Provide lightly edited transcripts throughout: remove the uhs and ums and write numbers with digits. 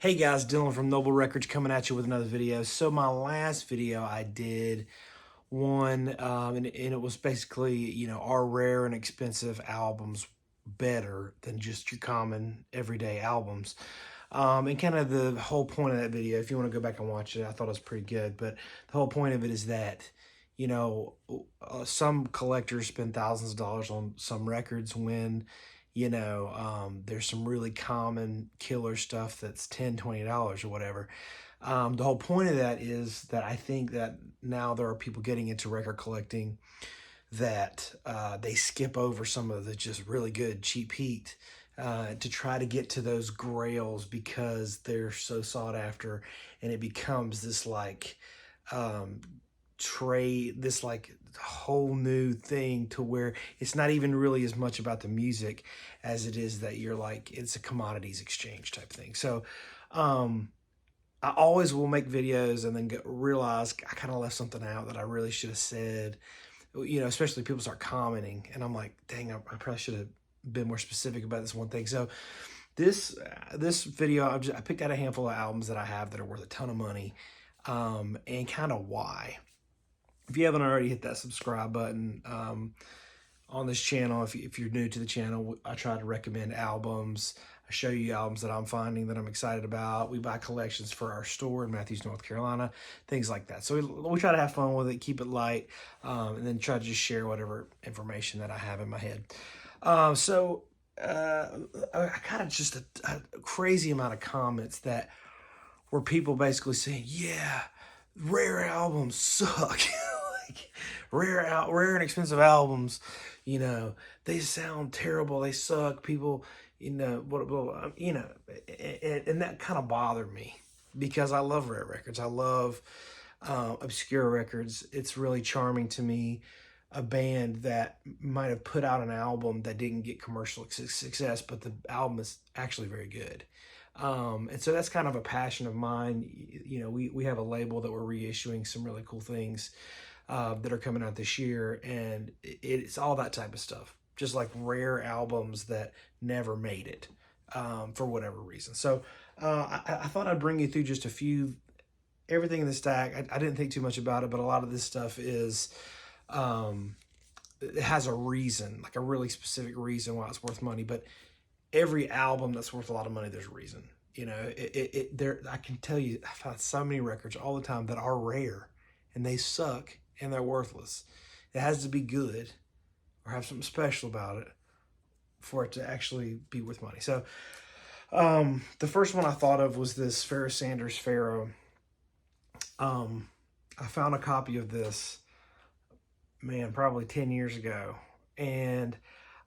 Hey guys, Dylan from Noble Records coming at you with another video. So my last video I did one, and it was basically, are rare and expensive albums better than just your common everyday albums? And kind of the whole point of that video, if you want to go back and watch it, I thought it was pretty good. But the whole point of it is that, some collectors spend thousands of dollars on some records when there's some really common killer stuff that's $10, $20 or whatever. The whole point of that is that I think that now there are people getting into record collecting that they skip over some of the just really good cheap heat to try to get to those grails because they're so sought after, and it becomes this this whole new thing to where it's not even really as much about the music as it is that it's a commodities exchange type thing. So I always will make videos and then realize I kind of left something out that I really should have said, especially people start commenting and I'm like, dang, I probably should have been more specific about this one thing. So this video, I picked out a handful of albums that I have that are worth a ton of money, and kind of why. If you haven't already, hit that subscribe button on this channel. If you're new to the channel, I try to recommend albums. I show you albums that I'm finding that I'm excited about. We buy collections for our store in Matthews, North Carolina, things like that. So we try to have fun with it, keep it light, and then try to just share whatever information that I have in my head. I got just a crazy amount of comments that were people basically saying, yeah, rare albums suck. Rare and expensive albums, they sound terrible, they suck, people, and that kind of bothered me because I love rare records. I love obscure records. It's really charming to me, a band that might have put out an album that didn't get commercial success, but the album is actually very good. And so that's kind of a passion of mine. We have a label that we're reissuing some really cool things that are coming out this year, and it's all that type of stuff, just like rare albums that never made it for whatever reason. So I thought I'd bring you through just a few, everything in the stack. I didn't think too much about it, but a lot of this stuff is it has a reason, like a really specific reason why it's worth money. But every album that's worth a lot of money, there's a reason. I can tell you, I found so many records all the time that are rare and they suck and they're worthless. It has to be good or have something special about it for it to actually be worth money. So the first one I thought of was this Ferris Pharaoh. I found a copy of this, man, probably 10 years ago, and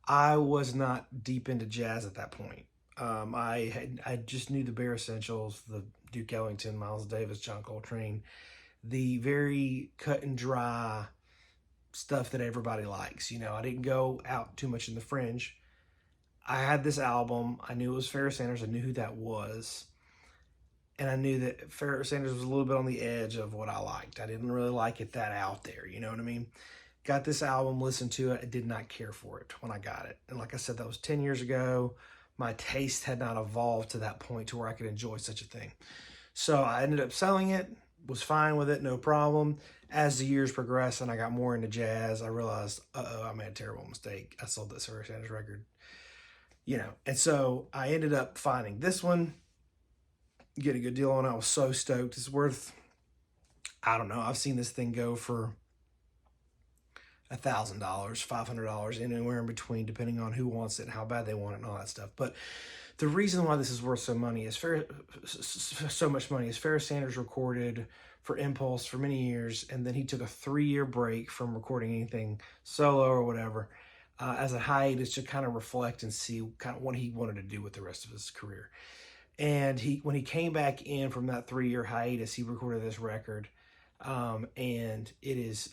I was not deep into jazz at that point. I just knew the bare essentials, the Duke Ellington, Miles Davis, John Coltrane, the very cut and dry stuff that everybody likes. I didn't go out too much in the fringe. I had this album. I knew it was Ferris Sanders. I knew who that was. And I knew that Ferris Sanders was a little bit on the edge of what I liked. I didn't really like it that out there. You know what I mean? Got this album, listened to it. I did not care for it when I got it. And like I said, that was 10 years ago. My taste had not evolved to that point to where I could enjoy such a thing. So I ended up selling it, was fine with it, no problem. As the years progressed and I got more into jazz, I realized, I made a terrible mistake. I sold this Ferris Sanders record. And so I ended up finding this one, get a good deal on it. I was so stoked. It's worth, I don't know, I've seen this thing go for $1,000, $500, anywhere in between, depending on who wants it and how bad they want it and all that stuff. But the reason why this is worth so much money is Ferris Sanders recorded for Impulse for many years, and then he took a 3-year break from recording anything solo or whatever as a hiatus to kind of reflect and see kind of what he wanted to do with the rest of his career. And when he came back in from that 3-year hiatus, he recorded this record. And it is,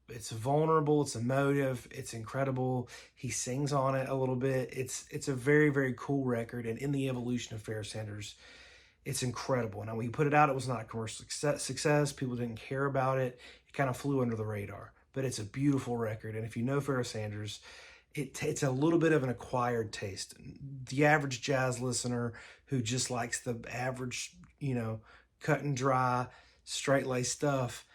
it's vulnerable, it's emotive, it's incredible. He sings on it a little bit. It's a very, very cool record. And in the evolution of Ferris Sanders, it's incredible. Now, when he put it out, it was not a commercial success. People didn't care about it. It kind of flew under the radar, but it's a beautiful record. And if you know Ferris Sanders, it's a little bit of an acquired taste. The average jazz listener who just likes the average, you know, cut and dry, straight lace stuff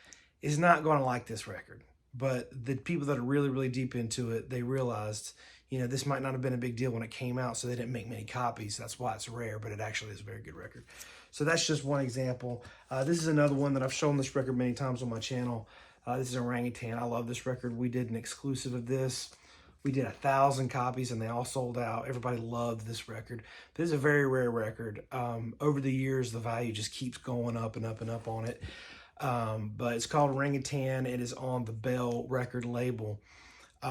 is not going to like this record. But the people that are really, really deep into it, they realized, you know, this might not have been a big deal when it came out, so they didn't make many copies. That's why it's rare, but it actually is a very good record. So that's just one example. This is another one that I've shown this record many times on my channel. This is Orangutan. I love this record. We did an exclusive of this. We did 1,000 copies and they all sold out. Everybody loved this record. This is a very rare record. Over the years, the value just keeps going up and up and up on it. But it's called Orangutan. It is on the Bell record label.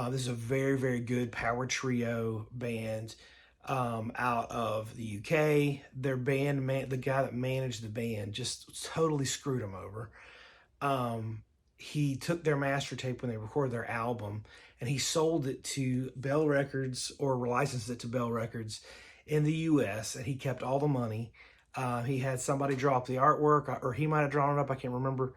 This is a very, very good power trio band out of the UK. Their band, the guy that managed the band just totally screwed them over. He took their master tape when they recorded their album and he sold it to Bell Records, or licensed it to Bell Records in the US, and he kept all the money. He had somebody draw up the artwork, or he might have drawn it up, I can't remember,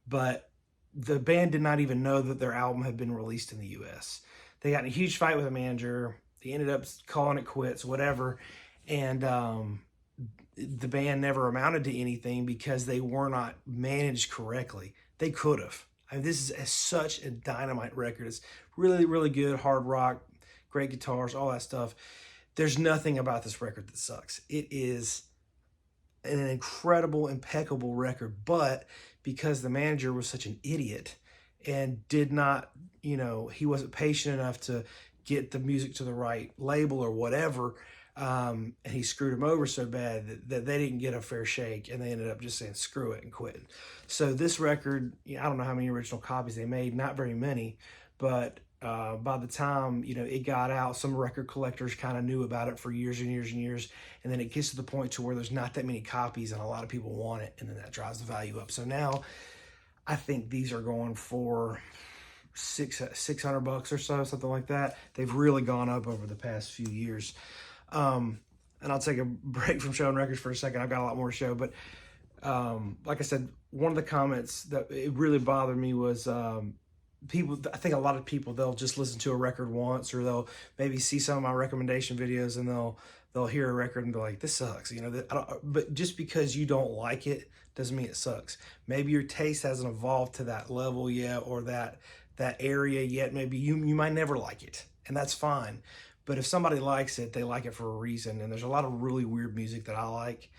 but the band did not even know that their album had been released in the US. They got in a huge fight with the manager. They ended up calling it quits, whatever, and the band never amounted to anything because they were not managed correctly. They could have. I mean, this is such a dynamite record. It's really, really good, hard rock, great guitars, all that stuff. There's nothing about this record that sucks. It is an incredible, impeccable record, but because the manager was such an idiot and did not, you know, he wasn't patient enough to get the music to the right label or whatever, and he screwed him over so bad that they didn't get a fair shake, and they ended up just saying screw it and quitting. So this record, I don't know how many original copies they made, not very many, but by the time, you know, it got out, some record collectors kind of knew about it for years and years and years, and then it gets to the point to where there's not that many copies and a lot of people want it, and then that drives the value up. So now I think these are going for $600 or so, something like that. They've really gone up over the past few years. And I'll take a break from showing records for a second. I've got a lot more to show, but like I said, one of the comments that it really bothered me was people, I think a lot of people, they'll just listen to a record once, or they'll maybe see some of my recommendation videos and they'll hear a record and be like, this sucks, you know. But just because you don't like it doesn't mean it sucks. Maybe your taste hasn't evolved to that level yet, or that area yet. Maybe you might never like it, and that's fine. But if somebody likes it, they like it for a reason. And there's a lot of really weird music that I like,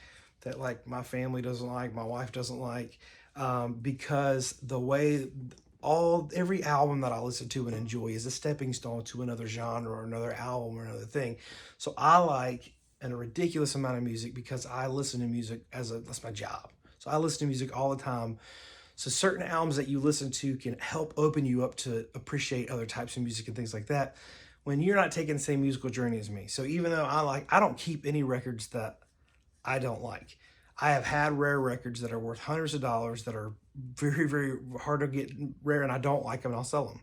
that like my family doesn't like, my wife doesn't like, because the way every album that I listen to and enjoy is a stepping stone to another genre or another album or another thing. So I like a ridiculous amount of music because I listen to music that's my job. So I listen to music all the time. So certain albums that you listen to can help open you up to appreciate other types of music and things like that, when you're not taking the same musical journey as me. So even though I don't keep any records that I don't like. I have had rare records that are worth hundreds of dollars that are very, very hard to get rare, and I don't like them, and I'll sell them.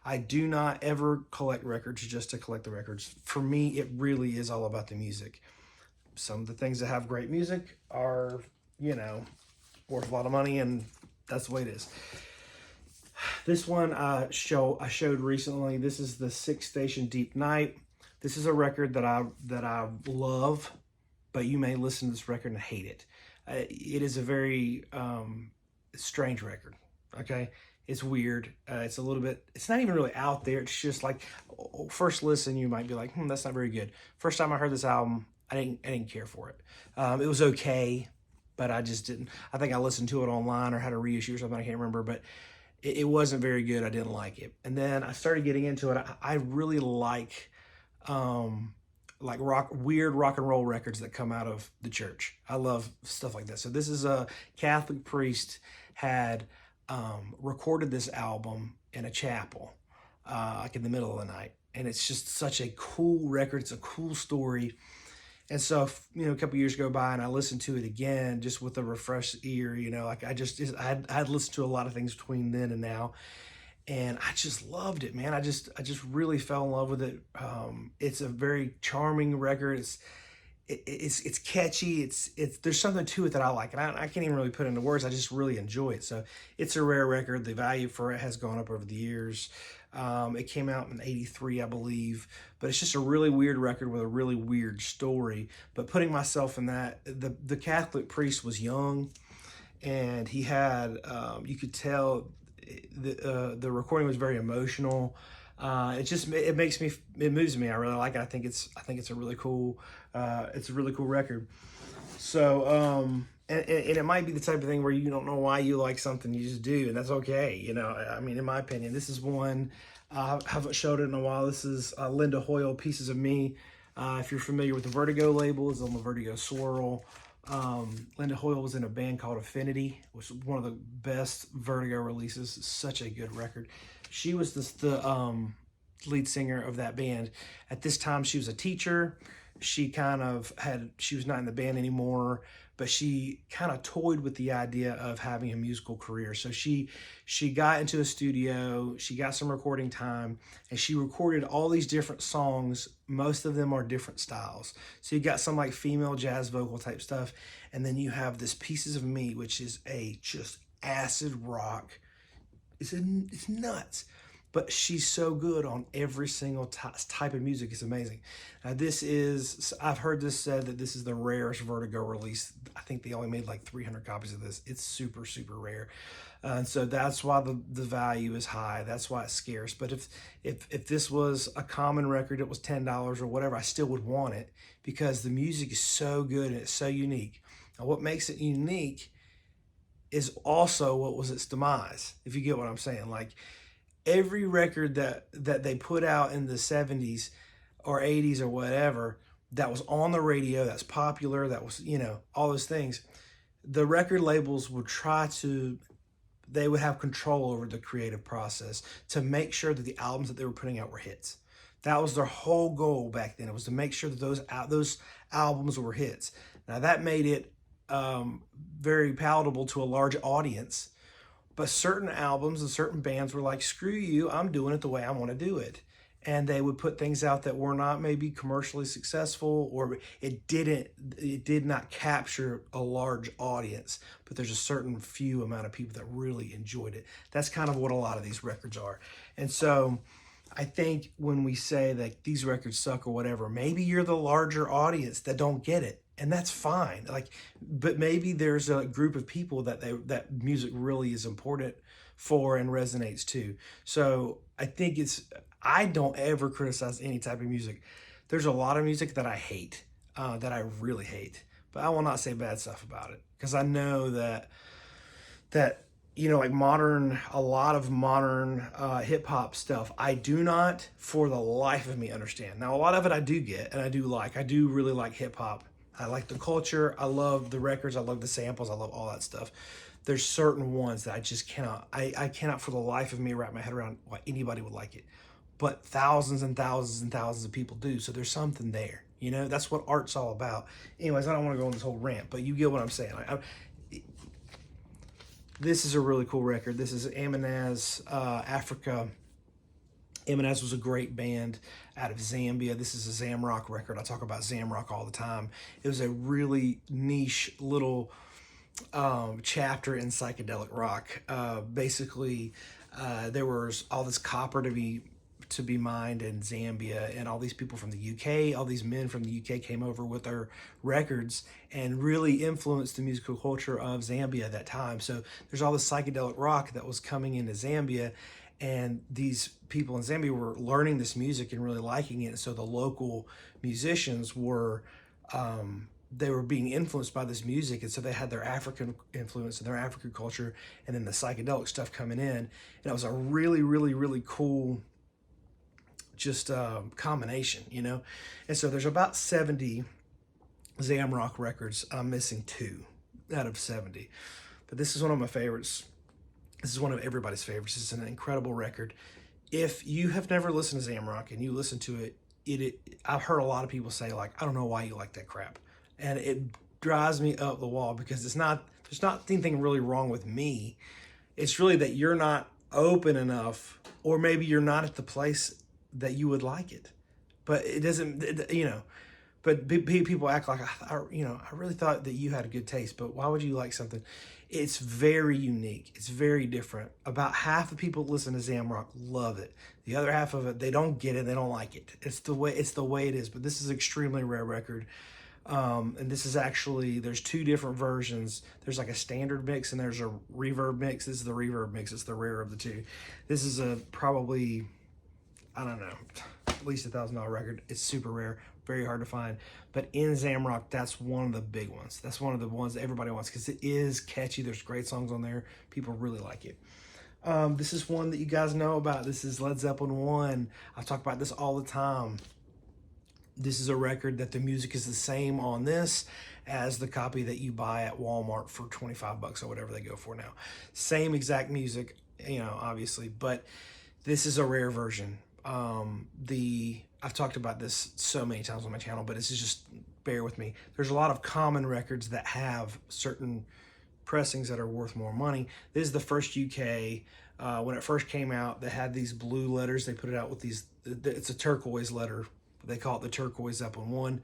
I do not ever collect records just to collect the records. For me, it really is all about the music. Some of the things that have great music are, you know, worth a lot of money, and that's the way it is. This one I showed recently. This is the 6 Station Deep Night. This is a record that I love, but you may listen to this record and hate it. It is a very strange record. Okay, it's weird. It's a little bit. It's not even really out there. It's just like first listen, you might be like, that's not very good. First time I heard this album, I didn't care for it. It was okay, but I just didn't. I think I listened to it online or had a reissue or something. I can't remember, but it wasn't very good. I didn't like it. And then I started getting into it. I really like weird rock and roll records that come out of the church. I love stuff like that. So this is a Catholic priest had recorded this album in a chapel, like in the middle of the night. And it's just such a cool record. It's a cool story. And so, you know, a couple years go by and I listened to it again, just with a refreshed ear, you know, like I had listened to a lot of things between then and now, and I just loved it, man. I just really fell in love with it. It's a very charming record. It's catchy. There's something to it that I like, and I can't even really put it into words. I just really enjoy it. So it's a rare record. The value for it has gone up over the years. It came out in '83, I believe, but it's just a really weird record with a really weird story. But putting myself in that, the Catholic priest was young, and he had, you could tell the recording was very emotional. It makes me, it moves me. I really like it. I think it's a really cool, it's a really cool record. So, and it might be the type of thing where you don't know why you like something, you just do, and that's okay. You know, I mean, in my opinion, this is one, I haven't showed it in a while. This is Linda Hoyle, Pieces of Me. If you're familiar with the Vertigo label, it's on the Vertigo Swirl. Linda Hoyle was in a band called Affinity, which was one of the best Vertigo releases. It's such a good record. She was the lead singer of that band. At this time, she was a teacher. She was not in the band anymore, but she kind of toyed with the idea of having a musical career. So she got into a studio, she got some recording time, and she recorded all these different songs. Most of them are different styles. So you got some like female jazz vocal type stuff, and then you have this Pieces of Me, which is a just acid rock. It's nuts. But she's so good on every single type of music. It's amazing. I've heard this said that this is the rarest Vertigo release. I think they only made like 300 copies of this. It's super, super rare. And so that's why the value is high. That's why it's scarce. But if this was a common record, it was $10 or whatever, I still would want it because the music is so good and it's so unique. Now, what makes it unique is also what was its demise, if you get what I'm saying. Like, every record that they put out in the 70s or 80s or whatever that was on the radio, that's popular, that was, you know, all those things, the record labels would they would have control over the creative process to make sure that the albums that they were putting out were hits. That was their whole goal back then. It was to make sure that those albums were hits. Now that made it very palatable to a large audience. But certain albums and certain bands were like, screw you, I'm doing it the way I want to do it. And they would put things out that were not maybe commercially successful, or it did not capture a large audience, but there's a certain few amount of people that really enjoyed it. That's kind of what a lot of these records are. And so I think when we say that these records suck or whatever, maybe you're the larger audience that don't get it. And that's fine. Like, but maybe there's a group of people that music really is important for and resonates to. So I think I don't ever criticize any type of music. There's a lot of music that I hate, that I really hate, but I will not say bad stuff about it because I know that you know, like a lot of modern hip hop stuff, I do not for the life of me understand. Now, a lot of it I do get and I do like. I do really like hip hop. I like the culture. I love the records. I love the samples. I love all that stuff. There's certain ones that I just cannot, I cannot for the life of me wrap my head around why anybody would like it. But thousands and thousands and thousands of people do. So there's something there. You know, that's what art's all about. Anyways, I don't want to go on this whole rant, but you get what I'm saying. This is a really cool record. This is Amanaz, Africa. Amanaz was a great band out of Zambia. This is a Zamrock record. I talk about Zamrock all the time. It was a really niche little chapter in psychedelic rock. Basically, there was all this copper to be mined in Zambia, and all these people from the UK, all these men from the UK came over with their records and really influenced the musical culture of Zambia at that time. So there's all this psychedelic rock that was coming into Zambia, and these people in Zambia were learning this music and really liking it. So the local musicians were, they were being influenced by this music. And so they had their African influence and their African culture, and then the psychedelic stuff coming in. And it was a really, really, really cool just combination, you know? And so there's about 70 Zamrock records. I'm missing 2 out of 70. But this is one of my favorites. This is one of everybody's favorites. It's an incredible record. If you have never listened to Zamrock and you listen to it, I've heard a lot of people say, like, I don't know why you like that crap. And it drives me up the wall because there's not anything really wrong with me. It's really that you're not open enough, or maybe you're not at the place that you would like it. But it doesn't, you know, But people act like, I really thought that you had a good taste, but why would you like something? It's very unique. It's very different. About half the people that listen to Zamrock love it. The other half of it, they don't get it. They don't like it. It's the way it is. But this is an extremely rare record. And this is actually, there's two different versions. There's like a standard mix and there's a reverb mix. This is the reverb mix. It's the rare of the two. This is a probably, I don't know, at least $1,000 record. It's super rare, very hard to find. But in Zamrock, that's one of the big ones. That's one of the ones that everybody wants because it is catchy. There's great songs on there. People really like it. This is one that you guys know about. This is Led Zeppelin 1. I talk about this all the time. This is a record that the music is the same on this as the copy that you buy at Walmart for 25 bucks or whatever they go for now. Same exact music, obviously, but this is a rare version. I've talked about this so many times on my channel, but this is just, bear with me. There's a lot of common records that have certain pressings that are worth more money. This is the first UK. When it first came out, they had these blue letters. They put it out with these, it's a turquoise letter. They call it the turquoise Zeppelin 1.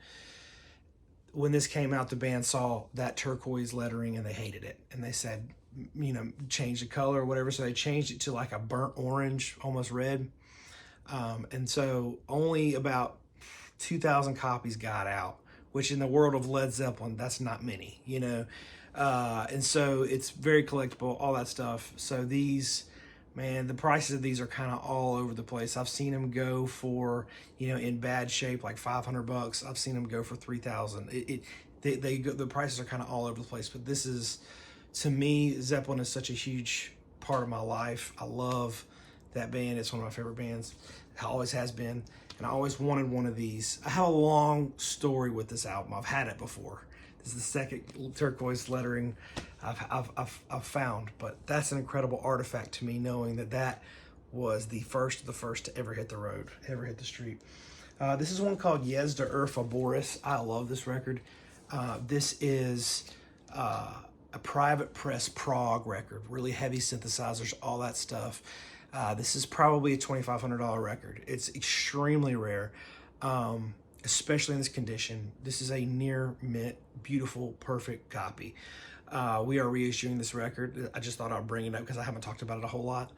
When this came out, the band saw that turquoise lettering and they hated it. And they said, change the color or whatever. So they changed it to like a burnt orange, almost red. And so only about 2,000 copies got out, which in the world of Led Zeppelin, that's not many, and so it's very collectible, all that stuff. So these, man, the prices of these are kind of all over the place. I've seen them go for, in bad shape, like 500 bucks. I've seen them go for 3,000. The prices are kind of all over the place, but this is, to me, Zeppelin is such a huge part of my life. I love that band. It's one of my favorite bands. It always has been, and I always wanted one of these. I have a long story with this album. I've had it before. This is the second turquoise lettering I've found, but that's an incredible artifact to me, knowing that was the first of the first to ever hit the road, ever hit the street. This is one called Jezda Urfa Boris. I love this record. This is a private press prog record, really heavy synthesizers, all that stuff. This is probably a $2,500 record. It's extremely rare, especially in this condition. This is a near mint, beautiful, perfect copy. We are reissuing this record. I just thought I'd bring it up because I haven't talked about it a whole lot.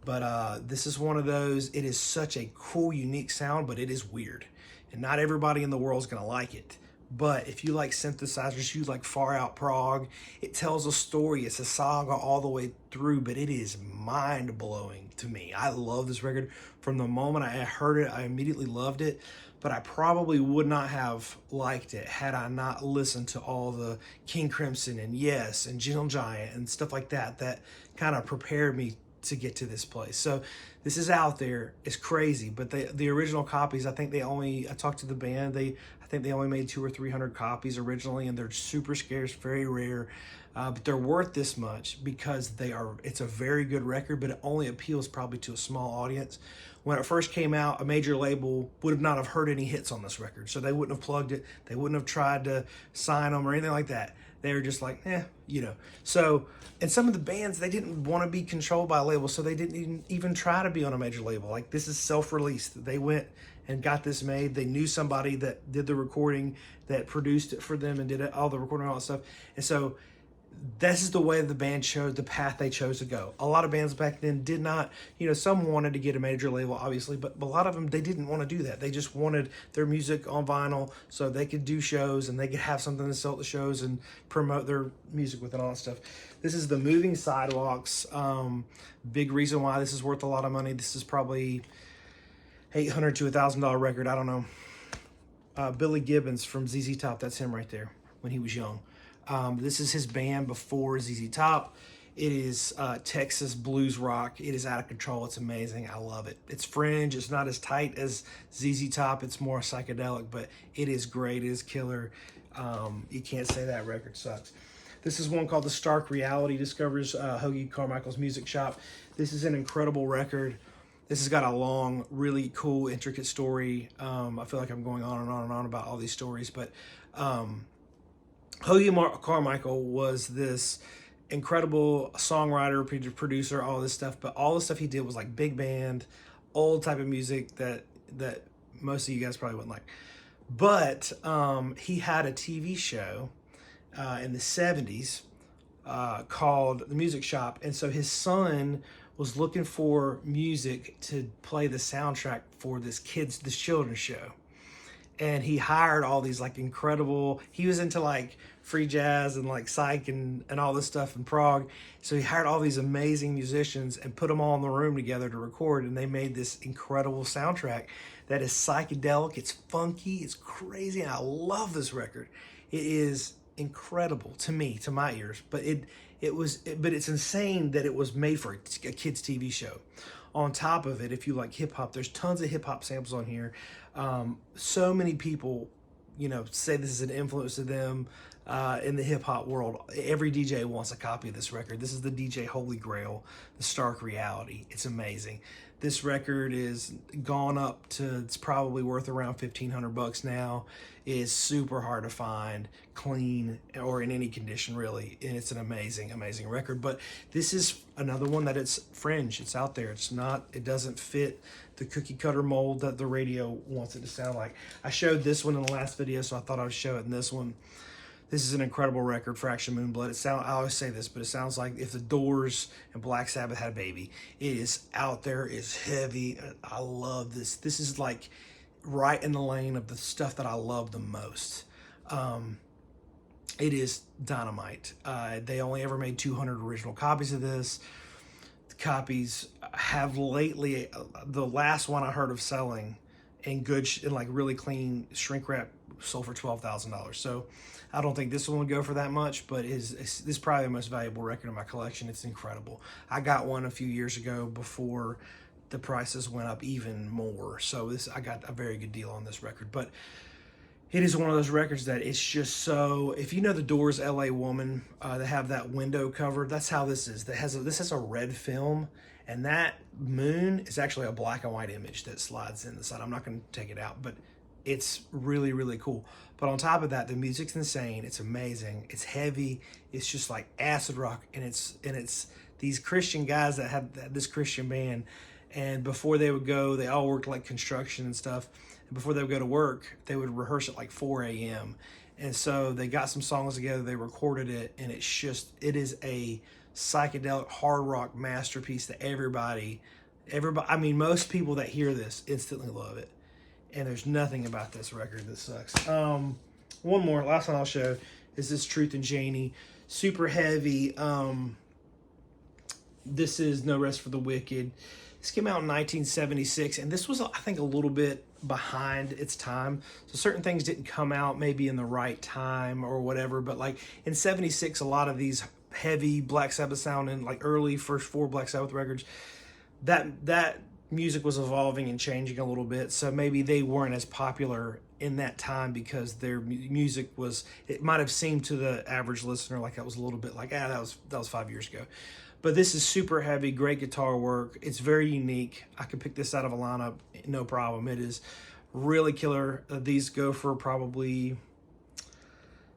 But this is one of those, it is such a cool, unique sound, but it is weird. And not everybody in the world is going to like it. But if you like synthesizers, you like far out prog, it tells a story. It's a saga all the way through, but it is mind-blowing to me. I love this record. From the moment I heard it, I immediately loved it, but I probably would not have liked it had I not listened to all the King Crimson and Yes and Gentle Giant and stuff like that kind of prepared me to get to this place. So this is out there. It's crazy, but the original copies, I talked to the band, I think they only made 200 or 300 copies originally, and they're super scarce, very rare, but they're worth this much because it's a very good record, but it only appeals probably to a small audience. When it first came out, a major label would not have heard any hits on this record, so they wouldn't have plugged it. They wouldn't have tried to sign them or anything like that. They were just like, So, and some of the bands, they didn't want to be controlled by a label, so they didn't even try to be on a major label. Like, this is self-released. They went and got this made. They knew somebody that did the recording, that produced it for them and did all the recording and all that stuff. And so this is the way the band chose, the path they chose to go. A lot of bands back then did not, some wanted to get a major label, obviously, but a lot of them, they didn't want to do that. They just wanted their music on vinyl so they could do shows and they could have something to sell at the shows and promote their music with and all that stuff. This is the Moving Sidewalks. Big reason why this is worth a lot of money. This is probably $800 to $1,000 record. I don't know. Billy Gibbons from ZZ Top. That's him right there when he was young. This is his band before ZZ Top. It is Texas blues rock. It is out of control. It's amazing. I love it. It's fringe. It's not as tight as ZZ Top. It's more psychedelic, but it is great. It is killer. You can't say that record sucks. This is one called The Stark Reality Discovers Hoagie Carmichael's Music Shop. This is an incredible record. This has got a long, really cool, intricate story. I feel like I'm going on and on and on about all these stories, but Hoagie Carmichael was this incredible songwriter, producer, all this stuff, but all the stuff he did was like big band, old type of music that most of you guys probably wouldn't like. But he had a TV show in the 70s called The Music Shop. And so his son was looking for music to play the soundtrack for this children's show. And he hired all these like incredible, he was into like free jazz and like psych and all this stuff in Prague. So he hired all these amazing musicians and put them all in the room together to record. And they made this incredible soundtrack that is psychedelic. It's funky. It's crazy. And I love this record. It is incredible to me, to my ears, but it's insane that it was made for a kid's TV show. On top of it, if you like hip hop, there's tons of hip hop samples on here. So many people, say this is an influence to them in the hip hop world. Every DJ wants a copy of this record. This is the DJ Holy Grail, the Stark Reality. It's amazing. This record is gone up to, it's probably worth around $1,500 now. It is super hard to find, clean, or in any condition really. And it's an amazing, amazing record. But this is another one that it's fringe. It's out there. It doesn't fit the cookie cutter mold that the radio wants it to sound like. I showed this one in the last video, so I thought I would show it in this one. This is an incredible record for Action Moonblood. I always say this, but it sounds like if the Doors and Black Sabbath had a baby. It is out there, it's heavy. I love this. This is like right in the lane of the stuff that I love the most. It is dynamite. They only ever made 200 original copies of this. The copies have lately, the last one I heard of selling in good, in like really clean shrink wrap, sold for $12,000. So I don't think this one would go for that much, but this is probably the most valuable record in my collection. It's incredible. I got one a few years ago before the prices went up even more. So I got a very good deal on this record. But it is one of those records that it's just so, if you know the Doors LA Woman, they have that window cover. That's how this is. This has a red film, and that moon is actually a black and white image that slides in the side. I'm not going to take it out, but it's really, really cool. But on top of that, the music's insane. It's amazing. It's heavy. It's just like acid rock, and it's these Christian guys that have this Christian band. And before they would go, they all worked like construction and stuff. And before they would go to work, they would rehearse at like 4 a.m. And so they got some songs together. They recorded it, and it is a psychedelic hard rock masterpiece that everybody. I mean, most people that hear this instantly love it. And there's nothing about this record that sucks. One more, last one I'll show is this Truth and Janie. Super heavy. This is No Rest for the Wicked. This came out in 1976, and this was, I think, a little bit behind its time. So certain things didn't come out maybe in the right time or whatever, but like in 76, a lot of these heavy Black Sabbath sounding, like early first 4 Black Sabbath records, that music was evolving and changing a little bit, so maybe they weren't as popular in that time because their music was, it might have seemed to the average listener like that was a little bit like, that was 5 years ago. But this is super heavy, great guitar work. It's very unique. I could pick this out of a lineup, no problem. It is really killer. These go for probably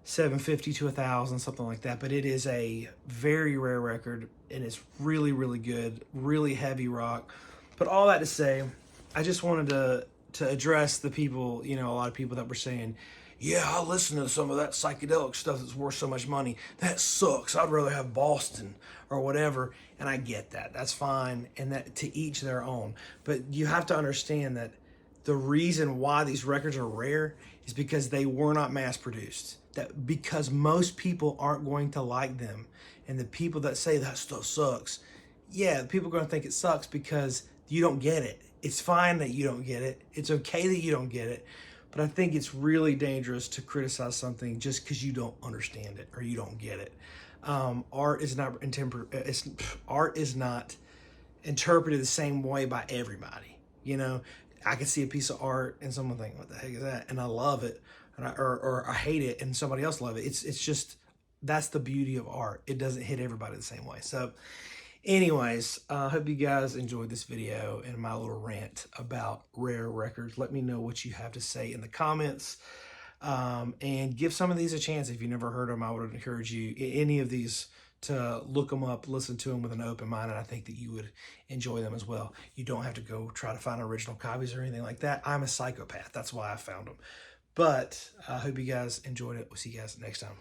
$750 to $1,000, something like that. But it is a very rare record, and it's really, really good, really heavy rock. But all that to say, I just wanted to address the people, a lot of people that were saying, yeah, I listen to some of that psychedelic stuff that's worth so much money. That sucks. I'd rather have Boston or whatever. And I get that. That's fine. And that to each their own. But you have to understand that the reason why these records are rare is because they were not mass produced. That because most people aren't going to like them. And the people that say that stuff sucks, yeah, people are going to think it sucks because you don't get it. It's fine that you don't get it. It's okay that you don't get it. But I think it's really dangerous to criticize something just because you don't understand it or you don't get it. Art is not interpreted the same way by everybody. I can see a piece of art and someone think, "What the heck is that?" and I love it, or I hate it, and somebody else love it. It's just, that's the beauty of art. It doesn't hit everybody the same way. So anyways, I hope you guys enjoyed this video and my little rant about rare records. Let me know what you have to say in the comments, and give some of these a chance. If you never heard them, I would encourage you, any of these, to look them up, listen to them with an open mind, and I think that you would enjoy them as well. You don't have to go try to find original copies or anything like that. I'm a psychopath. That's why I found them. But I hope you guys enjoyed it. We'll see you guys next time.